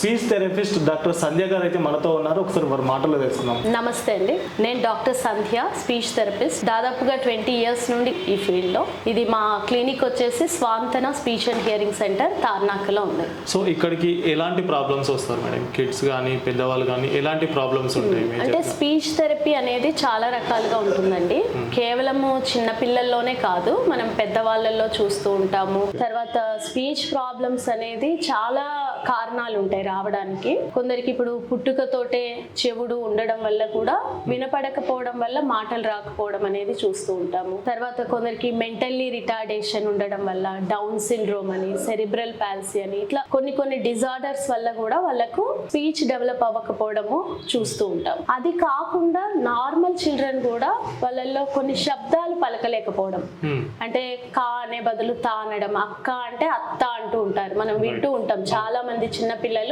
Speech therapist doctor సంధ్య గారు అయితే మనతో ఉన్నారు. ఒకసారి వారి మాటలో తెలుసుకుందాం. నమస్తే అండి, నేను డాక్టర్ సంధ్య, స్పీచ్ థెరపిస్ట్. దాదాపుగా 20 years నుండి ఈ ఫీల్డ్లో. ఇది మా క్లినిక్ వచ్చేసి స్వాంతన స్పీచ్ అండ్ హియరింగ్ సెంటర్, తార్నాకలో ఉంది. సో ఇక్కడికి ఎలాంటి ప్రాబ్లమ్స్ వస్తారు మేడం? కిడ్స్ కానీ పెద్దవాళ్ళు కానీ ఎలాంటి ప్రాబ్లమ్స్ ఉంటాయి? అంటే స్పీచ్ థెరపీ అనేది చాలా రకాలుగా ఉంటుందండి. కేవలము చిన్న పిల్లల్లోనే కాదు, మనం పెద్దవాళ్ళల్లో చూస్తూ ఉంటాము. తర్వాత స్పీచ్ ప్రాబ్లమ్స్ అనేది చాలా కారణాలు ఉంటాయి రావడానికి. కొందరికి ఇప్పుడు పుట్టుకతోటే చెవుడు ఉండడం వల్ల కూడా వినపడకపోవడం వల్ల మాటలు రాకపోవడం అనేది చూస్తూ ఉంటాము. తర్వాత కొందరికి మెంటల్లీ రిటార్డేషన్ ఉండడం వల్ల, డౌన్ సిండ్రోమ్ అని, సెరిబ్రల్ పాల్సీ అని, ఇట్లా కొన్ని డిజార్డర్స్ వల్ల కూడా వాళ్ళకు స్పీచ్ డెవలప్ అవ్వకపోవడము చూస్తూ ఉంటాం. అది కాకుండా నార్మల్ చిల్డ్రన్ కూడా వాళ్ళల్లో కొన్ని శబ్దాలు పలకలేకపోవడం, అంటే కా అనే బదులు తా అనడం, అక్క అంటే అత్త అంటూ ఉంటారు. మనం వింటూ ఉంటాం చాలా మంది చిన్న పిల్లలు